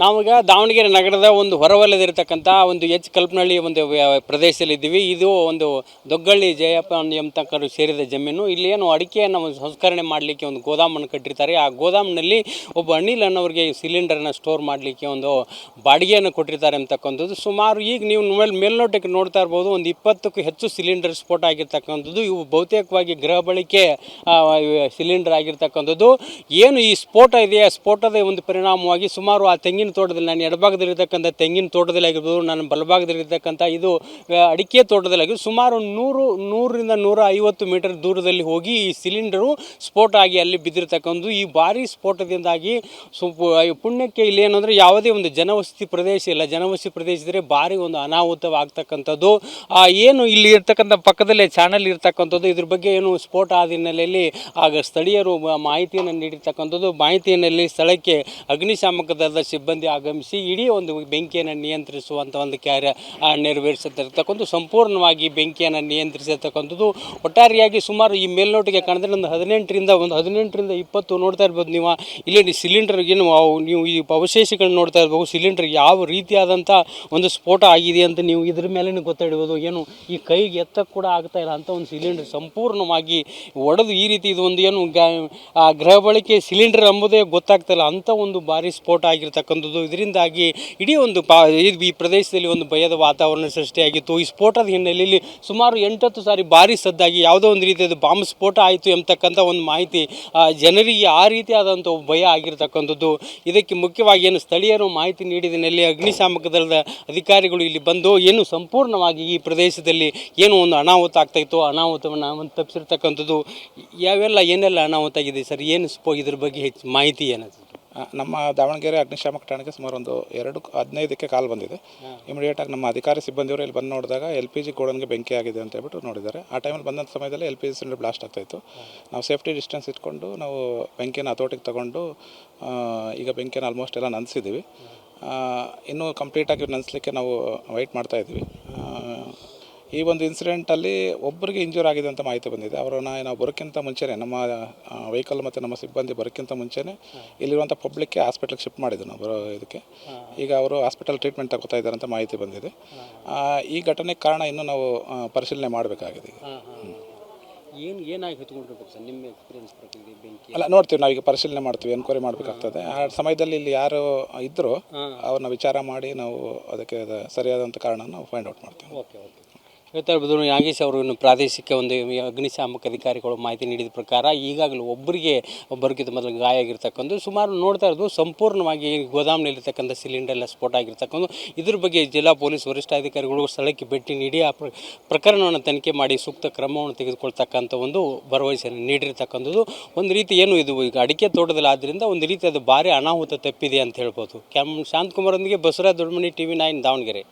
ನಾವೀಗ ದಾವಣಗೆರೆ ನಗರದ ಒಂದು ಹೊರವಲಯದಲ್ಲಿರ್ತಕ್ಕಂಥ ಒಂದು ಕಲ್ಪನಹಳ್ಳಿ ಒಂದು ಪ್ರದೇಶದಲ್ಲಿ ಇದ್ದೀವಿ. ಇದು ಒಂದು ದೊಗ್ಗಳ್ಳಿ ಜಯಪ್ಪ ಎಂಬತಕ್ಕರು ಸೇರಿದ ಜಮೀನು. ಇಲ್ಲಿ ಏನು ಅಡಿಕೆಯನ್ನು ಸಂಸ್ಕರಣೆ ಮಾಡಲಿಕ್ಕೆ ಒಂದು ಗೋದಾಮನ್ನು ಕಟ್ಟಿರ್ತಾರೆ. ಆ ಗೋದಾಮಿನಲ್ಲಿ ಒಬ್ಬ ಅನಿಲ್ ಅನ್ನೋರಿಗೆ ಸಿಲಿಂಡರ್ನ ಸ್ಟೋರ್ ಮಾಡಲಿಕ್ಕೆ ಒಂದು ಬಾಡಿಗೆಯನ್ನು ಕೊಟ್ಟಿರ್ತಾರೆ ಅಂತಕ್ಕಂಥದ್ದು. ಸುಮಾರು ಈಗ ನೀವು ಮೇಲ್ನೋಟಕ್ಕೆ ನೋಡ್ತಾ ಇರ್ಬೋದು, ಒಂದು 20ಕ್ಕೂ ಹೆಚ್ಚು ಸಿಲಿಂಡರ್ ಸ್ಫೋಟ ಆಗಿರ್ತಕ್ಕಂಥದ್ದು. ಇವು ಬಹುತೇಕವಾಗಿ ಗೃಹ ಬಳಕೆ ಸಿಲಿಂಡರ್ ಆಗಿರ್ತಕ್ಕಂಥದ್ದು. ಏನು ಈ ಸ್ಫೋಟ ಇದೆಯಾ, ಸ್ಫೋಟದ ಒಂದು ಪರಿಣಾಮವಾಗಿ ಸುಮಾರು ಆ ತೆಂಗಿನ ತೋಟದಲ್ಲಿ, ನಾನು ಎಡಭಾಗದಲ್ಲಿರ್ತಕ್ಕಂಥ ತೆಂಗಿನ ತೋಟದಲ್ಲಿ ಆಗಿರ್ಬೋದು, ನಾನು ಬಲಭಾಗದಲ್ಲಿರ್ತಕ್ಕಂಥ ಇದು ಅಡಿಕೆ ತೋಟದಲ್ಲಿ ಆಗಿರ್ಬೋದು, ಸುಮಾರು 100ರಿಂದ 150 ಮೀಟರ್ ದೂರದಲ್ಲಿ ಹೋಗಿ ಈ ಸಿಲಿಂಡರು ಸ್ಫೋಟ ಆಗಿ ಅಲ್ಲಿ ಬಿದ್ದಿರ್ತಕ್ಕಂಥದ್ದು. ಈ ಭಾರಿ ಸ್ಫೋಟದಿಂದಾಗಿ ಪುಣ್ಯಕ್ಕೆ ಇಲ್ಲಿ ಏನು ಅಂದರೆ ಯಾವುದೇ ಒಂದು ಜನವಸತಿ ಪ್ರದೇಶ ಇಲ್ಲ. ಜನವಸತಿ ಪ್ರದೇಶ ಇದ್ದರೆ ಭಾರಿ ಒಂದು ಅನಾಹುತವಾಗ್ತಕ್ಕಂಥದ್ದು. ಏನು ಇಲ್ಲಿ ಇರ್ತಕ್ಕಂಥ ಪಕ್ಕದಲ್ಲೇ ಚಾನಲ್ ಇರ್ತಕ್ಕಂಥದ್ದು. ಇದ್ರ ಬಗ್ಗೆ ಏನು ಸ್ಫೋಟ ಆದ ಹಿನ್ನೆಲೆಯಲ್ಲಿ ಆಗ ಸ್ಥಳೀಯರು ಮಾಹಿತಿಯನ್ನು ನೀಡಿರ್ತಕ್ಕಂಥದ್ದು. ಮಾಹಿತಿಯಲ್ಲಿ ಸ್ಥಳಕ್ಕೆ ಅಗ್ನಿಶಾಮಕ ದಳದ ಸಿಬ್ಬಂದಿ ಆಗಮಿಸಿ ಇಡೀ ಒಂದು ಬೆಂಕಿಯನ್ನು ನಿಯಂತ್ರಿಸುವಂಥ ಒಂದು ಕಾರ್ಯ ನೆರವೇರಿಸುತ್ತಿರ್ತಕ್ಕಂಥ, ಸಂಪೂರ್ಣವಾಗಿ ಬೆಂಕಿಯನ್ನು ನಿಯಂತ್ರಿಸಿರ್ತಕ್ಕಂಥದ್ದು. ಒಟ್ಟಾರೆಯಾಗಿ ಸುಮಾರು ಈ ಮೇಲ್ನೋಟಿಗೆ ಕಾಣಿದ್ರೆ ಒಂದು 18ರಿಂದ 20 ನೋಡ್ತಾ ಇರ್ಬೋದು ನೀವು. ಇಲ್ಲಿ ಸಿಲಿಂಡರ್ಗೆ ನೀವು ಈ ಅವಶೇಷಗಳನ್ನ ನೋಡ್ತಾ ಇರ್ಬೋದು. ಸಿಲಿಂಡರ್ ಯಾವ ರೀತಿಯಾದಂಥ ಒಂದು ಸ್ಫೋಟ ಆಗಿದೆ ಅಂತ ನೀವು ಇದ್ರ ಮೇಲೆ ಗೊತ್ತಾಡಿರ್ಬೋದು. ಏನು ಈ ಕೈಗೆ ಎತ್ತಕ್ಕೆ ಕೂಡ ಆಗ್ತಾ ಇಲ್ಲ ಅಂತ ಒಂದು ಸಿಲಿಂಡರ್ ಸಂಪೂರ್ಣವಾಗಿ ಒಡೆದು ಈ ರೀತಿ ಇದು ಒಂದು ಏನು ಗೃಹ ಬಳಕೆ ಸಿಲಿಂಡರ್ ಎಂಬುದೇ ಗೊತ್ತಾಗ್ತಾಯಿಲ್ಲ ಅಂಥ ಒಂದು ಭಾರಿ ಸ್ಫೋಟ ಆಗಿರ್ತಕ್ಕಂಥದ್ದು. ಇದರಿಂದಾಗಿ ಇಡೀ ಒಂದು ಈ ಪ್ರದೇಶದಲ್ಲಿ ಒಂದು ಭಯದ ವಾತಾವರಣ ಸೃಷ್ಟಿಯಾಗಿತ್ತು. ಈ ಸ್ಫೋಟದ ಹಿನ್ನೆಲೆಯಲ್ಲಿ ಸುಮಾರು 8-10 ಸಾರಿ ಭಾರಿ ಸದ್ದಾಗಿ ಯಾವುದೋ ಒಂದು ರೀತಿಯಾದ ಬಾಂಬ್ ಸ್ಫೋಟ ಆಯಿತು ಎಂಬತಕ್ಕಂಥ ಒಂದು ಮಾಹಿತಿ ಜನರಿಗೆ ಆ ರೀತಿಯಾದಂಥ ಭಯ ಆಗಿರ್ತಕ್ಕಂಥದ್ದು. ಇದಕ್ಕೆ ಮುಖ್ಯವಾಗಿ ಏನು ಸ್ಥಳೀಯರು ಮಾಹಿತಿ ನೀಡಿದ ಹಿನ್ನೆಲೆಯಲ್ಲಿ ಅಗ್ನಿಶಾಮಕ ದಳದ ಅಧಿಕಾರಿಗಳು ಇಲ್ಲಿ ಬಂದು ಏನು ಸಂಪೂರ್ಣವಾಗಿ ಈ ಪ್ರದೇಶದಲ್ಲಿ ಏನು ಒಂದು ಅನಾಹುತ ಆಗ್ತಾಯಿತ್ತು, ಅನಾಹುತವನ್ನು ತಪ್ಪಿಸಿರ್ತಕ್ಕಂಥದ್ದು. ಏನೆಲ್ಲ ಅನಾಹುತ ಆಗಿದೆ ಸರ್, ಏನು ಇದ್ರ ಬಗ್ಗೆ ಹೆಚ್ಚು ಮಾಹಿತಿ ಏನಾದ್ರು? ನಮ್ಮ ದಾವಣಗೆರೆ ಅಗ್ನಿಶಾಮಕ ಠಾಣೆಗೆ ಸುಮಾರು ಒಂದು 2:15ಕ್ಕೆ ಕಾಲ್ ಬಂದಿದೆ. ಇಮಿಡಿಯೇಟಾಗಿ ನಮ್ಮ ಅಧಿಕಾರಿ ಸಿಬ್ಬಂದಿಯವರು ಇಲ್ಲಿ ಬಂದು ನೋಡಿದಾಗ LPG ಗೋಡನ್ಗೆ ಬೆಂಕಿ ಆಗಿದೆ ಅಂತ ಹೇಳ್ಬಿಟ್ಟು ನೋಡಿದ್ದಾರೆ. ಆ ಟೈಮಲ್ಲಿ ಬಂದಂಥ ಸಮಯದಲ್ಲಿ LPG ಸಿಲಿಂಡರ್ ಬ್ಲಾಸ್ಟ್ ಆಗ್ತಾಯಿತ್ತು. ನಾವು ಸೇಫ್ಟಿ ಡಿಸ್ಟೆನ್ಸ್ ಇಟ್ಕೊಂಡು ನಾವು ಬೆಂಕಿಯನ್ನು ಹತೋಟಿಗೆ ತಗೊಂಡು ಈಗ ಬೆಂಕಿಯನ್ನು ಆಲ್ಮೋಸ್ಟ್ ಎಲ್ಲ ನಂದಿಸಿದ್ದೀವಿ. ಇನ್ನೂ ಕಂಪ್ಲೀಟಾಗಿ ನಂದಿಸಲಿಕ್ಕೆ ನಾವು ವೆಯ್ಟ್ ಮಾಡ್ತಾಯಿದ್ದೀವಿ. ಈ ಒಂದು ಇನ್ಸಿಡೆಂಟಲ್ಲಿ ಒಬ್ಬರಿಗೆ ಇಂಜೂರ್ ಆಗಿದೆ ಅಂತ ಮಾಹಿತಿ ಬಂದಿದೆ. ಅವರನ್ನು ನಾವು ಬರೋಕ್ಕಿಂತ ಮುಂಚೆನೇ, ನಮ್ಮ ವೆಹಿಕಲ್ ಮತ್ತು ನಮ್ಮ ಸಿಬ್ಬಂದಿ ಬರೋಕ್ಕಿಂತ ಮುಂಚೆನೇ ಇಲ್ಲಿರುವಂಥ ಪಬ್ಲಿಕ್ಗೆ ಹಾಸ್ಪಿಟ್ಲಿಗೆ ಶಿಫ್ಟ್ ಮಾಡಿದ್ದು ನಾವು ಬರೋ ಇದಕ್ಕೆ. ಈಗ ಅವರು ಹಾಸ್ಪಿಟಲ್ ಟ್ರೀಟ್ಮೆಂಟ್ ತಗೋತಾ ಇದ್ದಾರೆ ಅಂತ ಮಾಹಿತಿ ಬಂದಿದೆ. ಈ ಘಟನೆಗೆ ಕಾರಣ ಇನ್ನೂ ನಾವು ಪರಿಶೀಲನೆ ಮಾಡಬೇಕಾಗಿದೆ. ಏನಾಗಿ ಹೊತ್ಕೊಂಡಿರ್ಬೇಕು ಸರ್ ನಿಮ್ಮ ಎಕ್ಸ್ಪೀರಿಯನ್ಸ್ ಪ್ರಕಾರ ಬೆಂಕಿ? ಅಲ್ಲ, ನೋಡ್ತೀವಿ, ನಾವೀಗ ಪರಿಶೀಲನೆ ಮಾಡ್ತೀವಿ, ಎನ್ಕ್ವೈರಿ ಮಾಡಬೇಕಾಗ್ತದೆ. ಆ ಸಮಯದಲ್ಲಿ ಇಲ್ಲಿ ಯಾರು ಇದ್ದರೂ ಅವ್ರನ್ನ ವಿಚಾರ ಮಾಡಿ ನಾವು ಅದಕ್ಕೆ ಸರಿಯಾದಂಥ ಕಾರಣ ನಾವು ಫೈಂಡ್ ಔಟ್ ಮಾಡ್ತೀವಿ. ಓಕೆ. ಹೇಳ್ತಾ ಇರ್ಬೋದು, ನಾಗೇಶ್ ಅವರು ಇನ್ನು ಪ್ರಾದೇಶಿಕ ಒಂದು ಅಗ್ನಿಶಾಮಕ ಅಧಿಕಾರಿಗಳು ಮಾಹಿತಿ ನೀಡಿದ ಪ್ರಕಾರ ಈಗಾಗಲೇ ಒಬ್ಬರಿಗಿಂತ ಮೊದಲು ಗಾಯ ಆಗಿರ್ತಕ್ಕಂಥ, ಸುಮಾರು ನೋಡ್ತಾ ಇರೋದು ಸಂಪೂರ್ಣವಾಗಿ ಗೋದಾಮ್ನಲ್ಲಿರ್ತಕ್ಕಂಥ ಸಿಲಿಂಡರ್ ಎಲ್ಲ ಸ್ಫೋಟ ಆಗಿರ್ತಕ್ಕಂಥ. ಇದ್ರ ಬಗ್ಗೆ ಜಿಲ್ಲಾ ಪೊಲೀಸ್ ವರಿಷ್ಠಾಧಿಕಾರಿಗಳು ಸ್ಥಳಕ್ಕೆ ಭೇಟಿ ನೀಡಿ ಆ ಪ್ರಕರಣವನ್ನು ತನಿಖೆ ಮಾಡಿ ಸೂಕ್ತ ಕ್ರಮವನ್ನು ತೆಗೆದುಕೊಳ್ತಕ್ಕಂಥ ಒಂದು ಭರವಸೆಯನ್ನು ನೀಡಿರ್ತಕ್ಕಂಥದ್ದು. ಒಂದು ರೀತಿ ಏನು ಇದು ಈಗ ಅಡಿಕೆ ತೋಟದಲ್ಲಿ ಆದ್ದರಿಂದ ಒಂದು ರೀತಿ ಅದು ಭಾರಿ ಅನಾಹುತ ತಪ್ಪಿದೆ ಅಂತ ಹೇಳ್ಬೋದು. ಶಾಂತಕುಮಾರ್ ಒಂದಿಗೆ ಬಸವರಾಜ್ ದೊಡ್ಡಮನಿ, TV9 ದಾವಣಗೆರೆ.